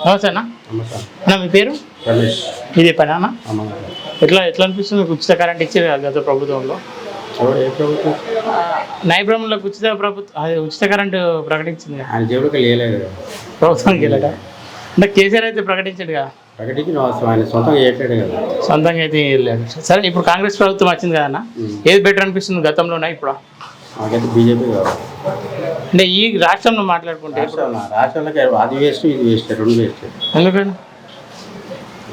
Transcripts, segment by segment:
నమస్తే అన్న. మీ పేరు? రమేష్. ఇదే పని అన్న. ఎట్లా అనిపిస్తుంది మీకు ఉచిత కరెంట్ ఇచ్చారు గత ప్రభుత్వంలో? ఏ ప్రభుత్వం? నైబ్రహ్మలోకి ఉచిత కరెంటు ప్రకటించింది. ఆయన జేబులోకి లేలేదు ప్రభుత్వానికి వెళ్ళట అంటే కేసీఆర్ అయితే ప్రకటించాడు కదా. ప్రకటించిన అవసరం ఆయన సొంతంగా చేయట్లేదు కదా. సొంతంగా అయితే వెళ్ళాడు. సరే, ఇప్పుడు కాంగ్రెస్ ప్రభుత్వం వచ్చింది కదన్న, ఏది బెటర్ అనిపిస్తుంది గతంలోనా ఇప్పుడు? మాకైతే బీజేపీ కావాలి. అంటే ఈ రాష్ట్రంలో మాట్లాడుకుంటే రాష్ట్రాలకి అది వేస్ట్ ఇది వేస్ట్ రెండు వేస్ట్. ఎందుకండి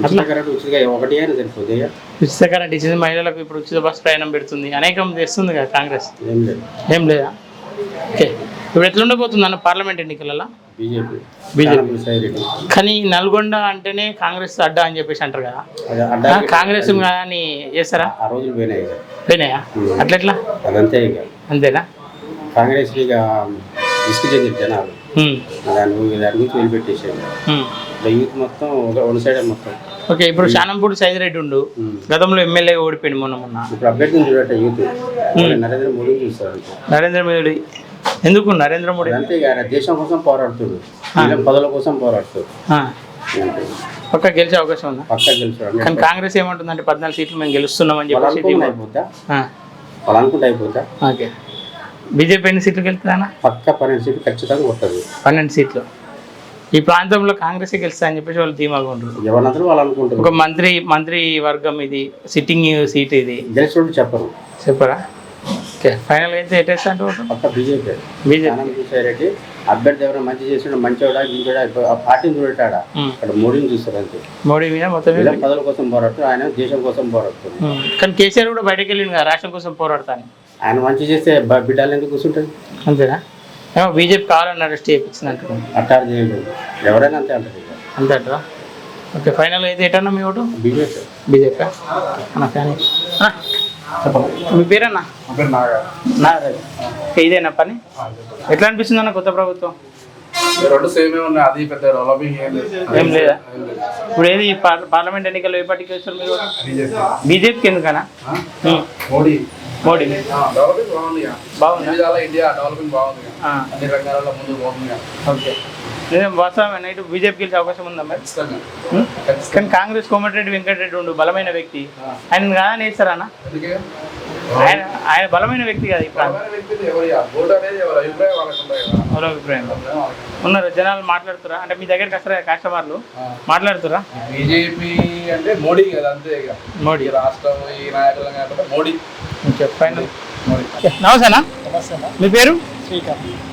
ఉచిత కరెంట్ ఉచితగా ఒకటి అయినా సరిపోతుంది. ఉచిత కరెంట్ ఇచ్చింది, మహిళలకు ఇప్పుడు ఉచిత బస్ ప్రయాణం పెడుతుంది, అనేకం చేస్తుంది కదా కాంగ్రెస్. ఏం లేదా? ఓకే, ఇప్పుడు ఎట్లుండబోతుంది అన్న పార్లమెంట్ ఎన్నికలలో? బీజేపీ. కానీ నల్గొండ అంటేనే కాంగ్రెస్ అడ్డా అని చెప్పేసి అంటారు కదా, కాంగ్రెస్ అని చేస్తారా? ఆ రోజులు పోయినాయా? అట్లెట్లా? అదంతే ఇక. అంతేనా? కాంగ్రెస్ ఇక ఇసుకు చెందిన జనాలు దాని గురించి వదిలిపెట్టేసాడు. యూత్ మొత్తం వన్ సైడ్ మొత్తం. ఓకే, ఇప్పుడు శానంపూడి సైదిరెడ్డి ఉండు, గతంలో ఎమ్మెల్యేగా ఓడిపోయింది మొన్న. ఇప్పుడు అభ్యర్థిని చూడట యూత్ నరేంద్ర మోడీ చూస్తారు. నరేంద్ర మోడీ ఎందుకు? నరేంద్ర మోడీ అంతే ఇక దేశం కోసం పోరాడుతాడు, పదవుల కోసం పోరాడుతాడు. పక్క గెలిచే అవకాశం ఉందా? పక్క గెలుస్తాడు. కానీ కాంగ్రెస్ ఏమంటుందంటే 14 సీట్లు మేము గెలుస్తున్నామని చెప్పి అయిపోద్దా? వాళ్ళు అనుకుంటే అయిపోద్దా? ఓకే, బీజేపీ ఎన్ని సీట్లు గెలుస్తుందా? పక్క 12 సీట్లు ఖచ్చితంగా వస్తుంది. 12 సీట్లు ఈ ప్రాంతంలో కాంగ్రెస్ గెలుస్తా అని చెప్పేసి వాళ్ళు ధీమాగా ఉంటారు. ఎవరందరూ వాళ్ళు అనుకుంటారు. ఒక మంత్రి వర్గం ఇది, సిట్టింగ్ సీట్ ఇది గెలిచినట్టు చెప్పరా? ఓకే, ఫైనల్గా అయితే ఎటేస్తా అంటే పక్క బీజేపీ. అభ్యర్థి ఎవరైనా మంచి చేసిన మంచివాడా ఇంకోడా ఆ పార్టీని చూడటాడా, అక్కడ మోడీని చూస్తారు అంతే. మోడీ మీద మొత్తం పదవుల కోసం పోరాడుతారు, ఆయన దేశం కోసం పోరాడుతారు. కానీ కేసీఆర్ కూడా బయటకు వెళ్ళింది కదా రాష్ట్రం కోసం పోరాడతాను. ఆయన మంచి చేస్తే బిడ్డలు ఎందుకు కూర్చుంటుంది? అంతేనా? ఏమో బీజేపీ కావాలని అరెస్ట్ చేయించింది అంటారు. అట్లా చేయలేదు, ఎవరైనా అంతే అంటారు. అంతే అంటారా? ఓకే, ఫైనల్ అయితే ఎటన్నా మీ ఓటు? బీజేపీ. అన్న ఫ్యాన్. మీ పేరన్నా? నాగరాజు. ఇదేనా పని? ఎట్లా అనిపిస్తుంది అన్న కొత్త ప్రభుత్వం? రెండు సేమే ఉన్నాయి, అది పెద్ద డెవలపింగ్ ఏం లేదా? ఇప్పుడు ఏది పార్లమెంట్ ఎన్నికల్లో ఏ పార్టీకి వేస్తారు మీరు? బీజేపీకి ఎందుకన్నా? మోడీ డెవలపింగ్ బాగుంది. ఇండియా డెవలపింగ్ బాగుంది, అన్ని రంగాలలో ముందు పోతుంది. ఓకే, వాస్తవమే. నైట్ బీజేపీ గెలిచే అవకాశం ఉందా మరి? కానీ కాంగ్రెస్ కోమటిరెడ్డి వెంకటరెడ్డి ఉండు బలమైన వ్యక్తి, ఆయన కాదని వేస్తారా అన్న? ఆయన బలమైన వ్యక్తి కదా. ఇప్పుడు ఎవరి అభిప్రాయం ఉన్నారు జనాలు మాట్లాడుతురా? అంటే మీ దగ్గరికి వస్తారా కస్టమర్లు మాట్లాడుతురా? బీజేపీ అంటే మోడీ కదా, అంతే. మోడీ రాష్ట్రం ఈ నాయకులు కాకుండా మోడీ. ఫైనల్. నమస్తే అన్న. మీ పేరు?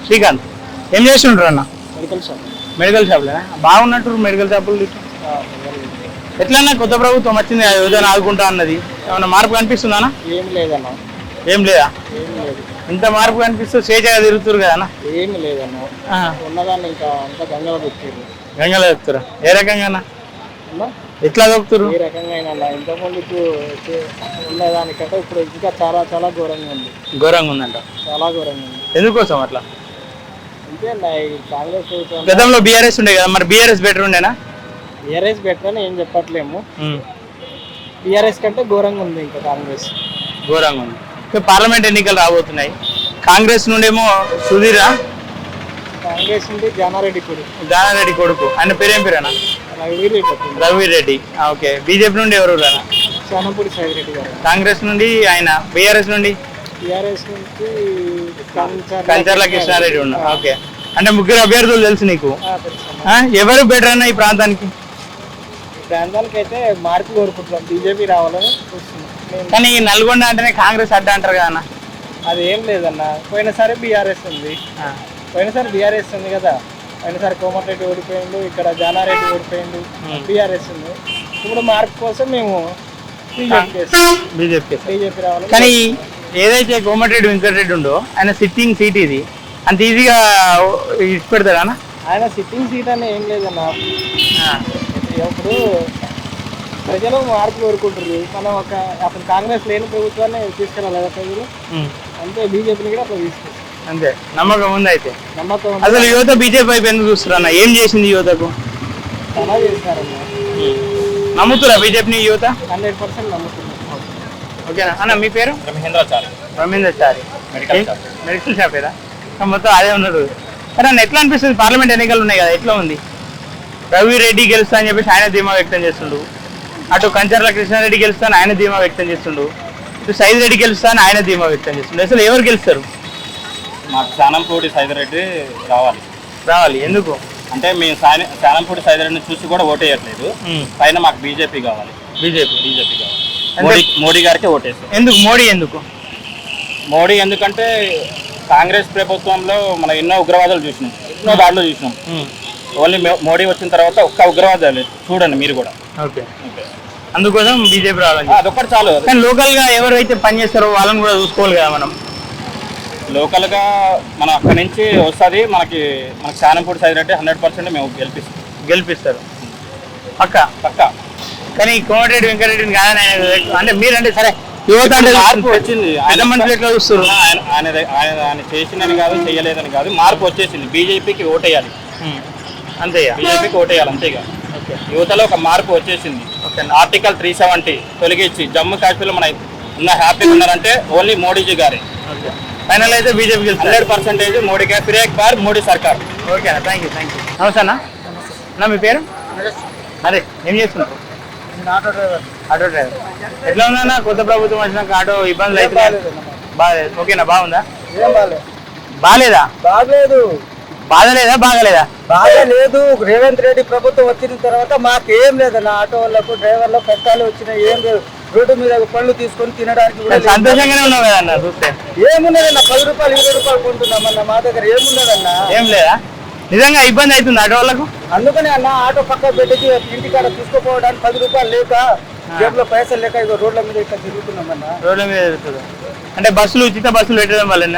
శ్రీకాంత్. ఏం చేస్తుంటారు అన్న? మెడికల్ షాప్లేనా? బాగున్నట్టు మెడికల్ షాపులు. ఎట్లన్నా కొత్త ప్రభుత్వం వచ్చింది, ఏదైనా ఆదుకుంటా అన్నది, ఏమన్నా మార్పు కనిపిస్తుందా? ఏం లేదన్న. ఏం లేదా? ఇంత మార్పు కనిపిస్తూ స్వేచ్ఛగా తిరుగుతురు కదన్నా? ఏమి లేదన్న, ఉన్నదాన్ని ఇంకా అంతా గంగలో దొక్కుతారు. గంగలో దొక్కుతారా? ఏ రకంగా? ఎట్లా దొక్కుతారు? ఏ రకంగా అయినా ఇంతకుముందుకు ఉన్నదానికంటే ఇప్పుడు ఇంకా చాలా చాలా ఘోరంగా ఉంది. ఘోరంగా ఉందంట? చాలా ఘోరంగా ఉంది. ఎందుకోసం అట్లా? అంతే అన్న, ఈ కాంగ్రెస్ ప్రభుత్వం గతంలో బీఆర్ఎస్ ఉండే కదా, మరి బీఆర్ఎస్ బెటర్ ఉండేనా? బీఆర్ఎస్ బెటర్ అని ఏం చెప్పట్లేము, బీఆర్ఎస్ కంటే ఘోరంగా ఉంది ఇంకా కాంగ్రెస్. ఘోరంగా ఉంది. పార్లమెంట్ ఎన్నికలు రాబోతున్నాయి. కాంగ్రెస్ నుండేమో సుధీరా, కాంగ్రెస్ నుండి జానారెడ్డి కొడుకు, ఆయన పేరేం పేరేనా? రఘువీర్ రెడ్డి. ఓకే, బీజేపీ నుండి ఎవరు? శానంపూడి సైదిరెడ్డి గారు. కాంగ్రెస్ నుండి ఆయన. బీఆర్ఎస్ నుంచి కంచర్ల కృష్ణారెడ్డి ఉన్నా. ఓకే, అంటే ముగ్గురు అభ్యర్థులు తెలుసు నీకు. ఎవరు బెటర్ అన్న ఈ ప్రాంతానికి? అయితే మార్పు కోరుకుంటున్నాం, బీజేపీ రావాలని చూస్తున్నాం. కానీ నల్గొండ అంటేనే కాంగ్రెస్ అడ్డా అంటారు కదా అన్న? అది ఏం లేదన్న, పోయినసారి బీఆర్ఎస్ ఉంది. బీఆర్ఎస్ ఉంది కదా, పోయినసారి కోమటిరెడ్డి ఓడిపోయిండు, ఇక్కడ జానారెడ్డి ఓడిపోయిండు, బీఆర్ఎస్ ఉంది. ఇప్పుడు మార్పు కోసం మేము బీజేపీ రావాలి. కానీ ఏదైతే కోమటిరెడ్డి వెంకటరెడ్డి ఉండో ఆయన సిట్టింగ్ సీట్ ఇది, అంత ఈజీగా ఇచ్చి పెడతాడా? ఆయన సిట్టింగ్ సీట్ అని ఏం లేదన్న, ఇప్పుడు ప్రజలు మార్పు కోరుకుంటారు. మనం అప్పుడు కాంగ్రెస్ లేని ప్రభుత్వాన్ని తీసుకురాలి ప్రజలు, అంతే. బీజేపీని కూడా అట్లా తీసుకొచ్చారు, అంతే. నమ్మకం ఉంది అయితే? నమ్మకం. అసలు యువత బీజేపీ వైపు ఎందుకు చూస్తారన్న? ఏం చేసింది యువతకు? చాలా చేస్తారన్న. నమ్ముతురా బీజేపీని యువత? 100% నమ్ముతున్నారు. ఓకేనా అన్న? మీ పేరు? రమేంద్రచారి. మెడికల్ షాప్ ఏదా? మొత్తం అదే ఉన్నారు. కానీ ఎట్లా అనిపిస్తుంది? పార్లమెంట్ ఎన్నికలు ఉన్నాయి కదా, ఎట్లా ఉంది? రవి రెడ్డి గెలుస్తా అని చెప్పేసి ఆయన ధీమా వ్యక్తం చేస్తుండు. అటు కంచర్ల కృష్ణారెడ్డి గెలుస్తా అని ఆయన ధీమా వ్యక్తం చేస్తుండు. ఇటు సైద్ రెడ్డి గెలుస్తా అని ఆయన ధీమా వ్యక్తం చేస్తుండు. అసలు ఎవరు గెలుస్తారు? మాకు శానంపూడి సైదిరెడ్డి రావాలి. ఎందుకు అంటే మేము శానంపూడి సైదిరెడ్డిని చూసి కూడా ఓటేయట్లేదు. పైన మాకు బీజేపీ కావాలి. బీజేపీ కావాలి. మోడీ గారికి ఓటేస్తాం. ఎందుకు మోడీ ఎందుకంటే కాంగ్రెస్ ప్రభుత్వంలో మనం ఎన్నో ఉగ్రవాదాలు చూసినాం, ఎన్నో దాడులు చూసినాం. ఓన్లీ మోడీ వచ్చిన తర్వాత ఒక్క ఉగ్రవాదాలు చూడండి మీరు కూడా. ఓకే, అందుకోసం బీజేపీ రావాలి. అదొక్కటి చాలు. కానీ లోకల్ గా ఎవరైతే పనిచేస్తారో వాళ్ళని కూడా చూసుకోవాలి కదా మనం. లోకల్ గా మనం అక్కడి నుంచి వస్తుంది మనకి శానంపూడి సైదిరెడ్డి 100% మేము గెలిపిస్తారు పక్క. కానీ కోమటిరెడ్డి వెంకటరెడ్డిని కాదని అంటే మీరంటే సరే యువత అంటే మార్పు వచ్చింది. ఆయన మనుషులు ఎట్లా చూస్తారు? ఆయన చేసిందని కాదు, చేయలేదని కాదు, మార్పు వచ్చేసింది. బీజేపీకి ఓటేయాలి అంతే, బీజేపీకి ఓటేయాలి అంతేగా. యువతలో ఒక మార్పు వచ్చేసింది. ఆర్టికల్ 370 తొలగించి జమ్మూ కాశ్మీర్లో మన ఉన్న హ్యాపీగా ఉన్నారంటే ఓన్లీ మోడీజీ గారే. ఫైనల్ అయితే బీజేపీ 100% మోడీకే ఫిరేక్ బార్ మోడీ సర్కార్. ఓకేనా, థ్యాంక్ యూ. నమస్తే అన్న. మీ పేరు? అరే, ఏం చేస్తున్నారు? Auto driver. ఎట్లా ఉందన్న కొత్త ప్రభుత్వం వచ్చినాక ఆటో ఇబ్బందులు అయితే? బాగాలేదు. ఓకేనా, బాగుందా? బాగాలేదా? బాగలేదు. రేవంత్ రెడ్డి ప్రభుత్వం వచ్చిన తర్వాత మాకేం లేదన్న. ఆటో వాళ్ళకు డ్రైవర్లకు కష్టాలు వచ్చినాయి, ఏం లేదు. రోడ్డు మీద పళ్ళు తీసుకొని తినడానికి సంతోషంగానే ఉన్నావు కదన్న చూస్తే? ఏమున్నదన్న, 10 రూపాయలు 20 రూపాయలు కొంటున్నామన్న. మా దగ్గర ఏమున్నదన్న? ఏం లేదా? నిజంగా ఇబ్బంది అవుతుంది ఆటో వాళ్ళకు? అందుకనే అన్న ఆటో పక్క పెట్టేసి ఇంటికాడ తీసుకుపోవడానికి 10 రూపాయలు లేక, జేబులో పైసలు లేక ఇక రోడ్ల మీద ఇక్కడ తిరుగుతున్నామన్న. రోడ్ల మీద తిరుగుతుంది అంటే ఉచిత బస్సులు పెట్టడం వల్ల.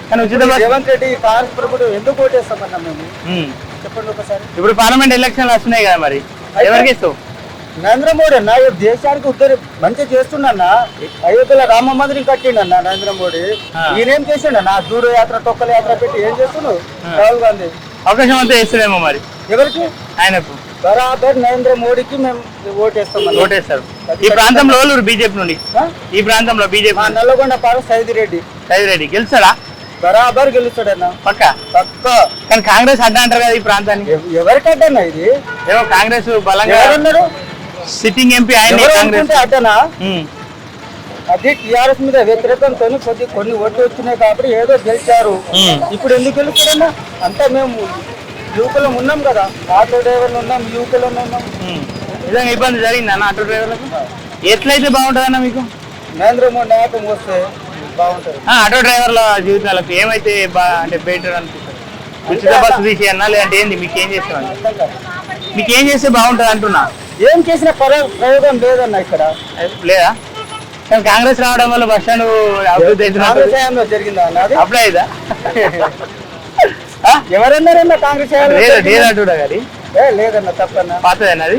కానీ ఉచిత బస్సు రేవంత్ రెడ్డి కాంగ్రెస్ ప్రభుత్వం ఎందుకు ఓటేస్తామన్నా మేము? చెప్పండి ఒకసారి. ఇప్పుడు పార్లమెంట్ ఎలక్షన్లు వస్తున్నాయి కదా, మరి ఎవరికి ఇస్తావు? నరేంద్ర మోడీ అన్న దేశానికి ఉద్దరి మంచిగా చేస్తుండన్నా. అయోధ్యలో రామ మందిరం కట్టిండన్న నరేంద్ర మోడీ. ఈయనేం చేసిండన్న? దూర యాత్ర, తొక్కల యాత్ర పెట్టి ఏం చేస్తున్నాడు రాహుల్ గాంధీ? అవకాశం అంతా ఇస్తాడేమో మరి. ఎవరికి? ఆయనకు. బరాబర్ నరేంద్ర మోడీకి మేము ఓటేస్తారు. ఈ ప్రాంతంలో బీజేపీ నుండి, ఈ ప్రాంతంలో బీజేపీ నల్లగొండ పార సైదిరెడ్డి గెలుస్తాడా? బరాబర్ గెలుస్తాడన్న పక్క. కానీ కాంగ్రెస్ అడ్డా అంటారు కదా ఈ ప్రాంతానికి. ఎవరికి అడ్డన్నా? ఇది ఏమో కాంగ్రెస్ బలంగా ఎవరున్నారు? సిట్టింగ్ ఎంపీ ఆయన అడ్డనా? అది టీఆర్ఎస్ మీద వ్యతిరేకంతో కొన్ని ఓట్లు వచ్చినాయి కాబట్టి ఏదో గెలిచారు. ఇప్పుడు ఎందుకు గెలుస్తారన్నా? అంతా మేము యువకులం ఉన్నాం కదా, ఆటో డ్రైవర్లు ఉన్నాం, యువకులు ఉన్నాం. నిజంగా ఇబ్బంది జరిగిందన్న ఆటో డ్రైవర్లకు? ఎట్లయితే బాగుంటుందన్న మీకు? నరేంద్ర మోడీ నాయకం వస్తే బాగుంటుంది. ఆటో డ్రైవర్ల జీవితాలకు ఏమైతే అంటే బెటర్ అనిపిస్తుంది? ఉచిత బస్సు తీసేయన్నా లేదంటే ఏంది? మీకేం చేస్తామని మీకేం చేస్తే బాగుంటుంది అంటున్నా? ఏం చేసిన ప్రయోగం లేదన్న ఇక్కడ. లేదా? కానీ కాంగ్రెస్ రావడం వల్ల బస్ స్టాండ్ అభివృద్ధి అవుతుందో జరిగిందా అన్నది? అప్లై అయిందా? ఎవరన్నారన్నా కాంగ్రెస్ లేదంటున్నా కానీ లేదన్న, తప్పన్నా. పాతదేనా అది?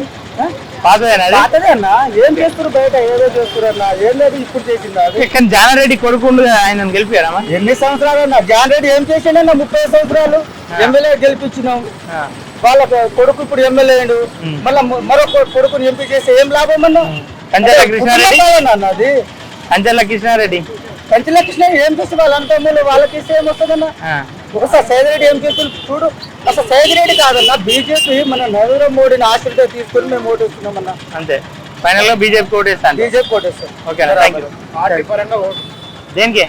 పాతదే అన్న. ఏం చేస్తారు బయట? ఏదో చేస్తారు అన్న. ఏం లేదు, ఇప్పుడు చేసిందా అది? కానీ జానారెడ్డి కొడుకు ఆయన గెలిపారమ్మా. ఎన్ని సంవత్సరాలు అన్న? జానారెడ్డి ఏం చేసిండన్న? 30 సంవత్సరాలు ఎమ్మెల్యే గెలిపించినాం. వాళ్ళ కొడుకు ఇప్పుడు ఎమ్మెల్యే అయ్యాడు. మళ్ళీ మరో కొడుకుని ఎంపీ చేస్తే ఏం లాభం అన్న? కంచెల కృష్ణారెడ్డి అది కంచెల కృష్ణారెడ్డి ఏం చేస్తే వాళ్ళంతా వాళ్ళకి ఇస్తే ఏమొస్తుందన్న? ఒకసారి సైదిరెడ్డి ఏం చేస్తుంది చూడు. అసలు సైదిరెడ్డి కాదన్న, బీజేపీ మన నరేంద్ర మోడీని ఆశీర్వాదం తీసుకుని మేము ఓటేస్తున్నామన్నా. అంతే. ఫైనల్ గా బీజేపీ ఓటేస్తాను. బీజేపీ ఓటేస్తాం. ఓకేనా, థ్యాంక్ యూ. దేనికి?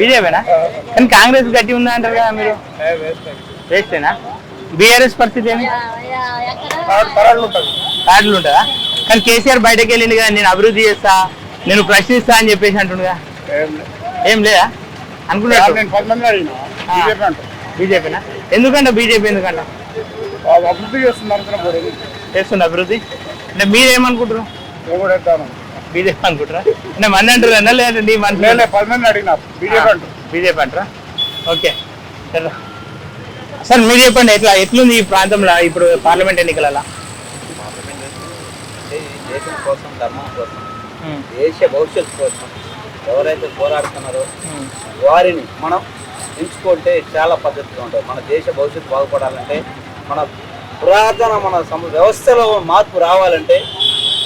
బీజేపీనా? కానీ కాంగ్రెస్ గట్టి ఉందా అంటారు కదా మీరు? వేస్తేనా? బీఆర్ఎస్ పరిస్థితి ఏమి? కార్డులు ఉంటుందా? కానీ కేసీఆర్ బయటకు వెళ్ళింది కదా, నేను అభివృద్ధి చేస్తా, నేను ప్రశ్నిస్తా అని చెప్పేసి అంటుండగా. ఏం లేదా అనుకున్నాడు? బీజేపీనా? ఎందుకంట బీజేపీ? ఎందుకంట అభివృద్ధి చేస్తున్నా అభివృద్ధి అంటే మీరేమనుకుంటారు? బీజేపీ అనుకుంటారా? అంటే మంది అంటారా లేదంటే నీ మనసు? బీజేపీ అంటారా? ఓకే సార్, మీరు చెప్పండి ఎట్లుంది ఈ ప్రాంతంలో ఇప్పుడు పార్లమెంట్ ఎన్నికలలో? దేశం కోసం, ధర్మం కోసం, దేశ భవిష్యత్తు కోసం ఎవరైతే పోరాడుతున్నారో వారిని మనం ఎంచుకుంటే చాలా పద్ధతిగా ఉంటుంది. మన దేశ భవిష్యత్తు బాగుపడాలంటే, మన పురాతన వ్యవస్థలో మార్పు రావాలంటే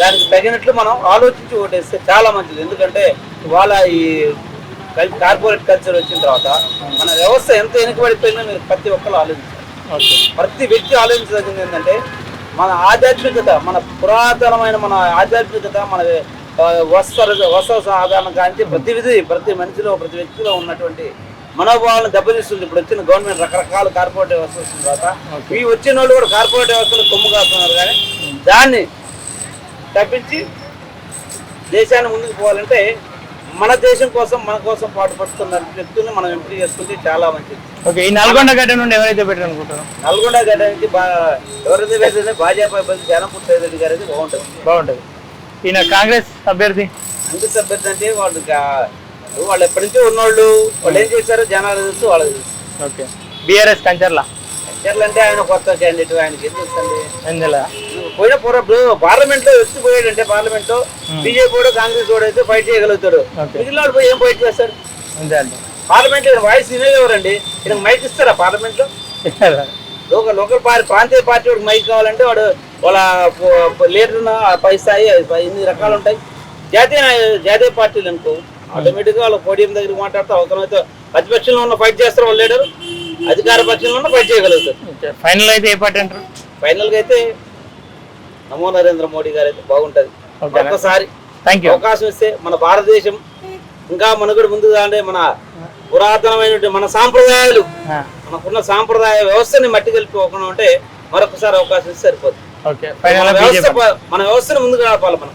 దానికి తగినట్లు మనం ఆలోచించి ఓటేస్తే చాలా మంచిది. ఎందుకంటే వాళ్ళ ఈ కార్పొరేట్ కల్చర్ వచ్చిన తర్వాత మన వ్యవస్థ ఎంత వెనుకబడిపోయిందో మీరు ప్రతి ఒక్కరు ఆలోచించారు. ఓకే. ప్రతి వ్యక్తి ఆలోచించదగింది ఏంటంటే మన ఆధ్యాత్మికత, మన పురాతనమైన మన ఆధ్యాత్మికత, మన వస్త్ర సాధారణ కానీ ప్రతి మనిషిలో ప్రతి వ్యక్తిలో ఉన్నటువంటి మనోభావాలను దెబ్బతీస్తుంది. ఇప్పుడు వచ్చిన గవర్నమెంట్ రకరకాల కార్పొరేట్ వ్యవస్థ వచ్చిన తర్వాత ఈ వచ్చిన వాళ్ళు కూడా కార్పొరేట్ వ్యవస్థలు కొమ్ము కాస్తున్నారు. కానీ దాన్ని తప్పించి దేశాన్ని ముందుకు పోవాలంటే మన దేశం కోసం మన కోసం పాటుపడుతున్న వ్యక్తుల్ని మనం ఎంపిక చేసుకుంటే చాలా మంచిది. ఓకే. ఈ నల్గొండ గడ్డ నుండి ఎవరైతే బెటర్ అనుకుంటున్నాం? నల్గొండ గడ్డ నుంచి ఎవరైతే వేస్తే భాజపా అభ్యర్థి జనపూర్ రెడ్డి గారు అయితే బాగుంటుంది. ఈయన కాంగ్రెస్ అభ్యర్థి కాంగ్రెస్ అభ్యర్థి అంటే వాళ్ళు ఎప్పటి నుంచో ఉన్నోళ్ళు, వాళ్ళు ఏం చేశారో జనాలు తెలుసు, వాళ్ళకి తెలుసు. ఓకే. బీఆర్ఎస్ కంచర్ల అంటే ఆయన కొత్త క్యాండిడేట్, ఆయనకి ఏం తెలుసండి. ఎందులో పోయిన పార్లమెంట్ లో వచ్చిపోయాడంటే పార్లమెంట్ లో బీజేపీ కూడా కాంగ్రెస్ కూడా అయితే ఫైట్ చేయగలుగుతాడు. మిగిలిన వాళ్ళు పోయి ఏం ఫైట్ చేస్తారు? అంతే అండి. పార్లమెంట్ లో వాయిస్ వినేవారండి. ఈయనకు మైక్ ఇస్తారా పార్లమెంట్ లో? లోకల్ ప్రాంతీయ పార్టీ వాడికి మైక్ కావాలంటే వాళ్ళ లీడర్ పై స్థాయి ఇన్ని రకాలు ఉంటాయి. జాతీయ పార్టీలు అనుకో ఆటోమేటిక్ గా వాళ్ళ పోడియం దగ్గర మాట్లాడుతూ అవసరమైతే ప్రతిపక్షంలో ఉన్న ఫైట్ చేస్తారు వాళ్ళ లీడర్, అధికార పక్షంలో ఉన్న ఫైట్ చేయగలుగుతారు. ఫైనల్ అయితే ఏ పార్టీ అంటారు? ఫైనల్ గా అయితే నమో నరేంద్ర మోడీ గారు అయితే బాగుంటది. ఒక్కసారి అవకాశం ఇస్తే మన భారతదేశం ఇంకా మనుగడ ముందుగా అంటే మన పురాతనమైన మన సాంప్రదాయాలు, మనకున్న సాంప్రదాయ వ్యవస్థని మట్టి కలిపిపోకుండా ఉంటే మరొకసారి అవకాశం ఇస్తే సరిపోతుంది. మన వ్యవస్థను ముందుకు నడపాలి మనం.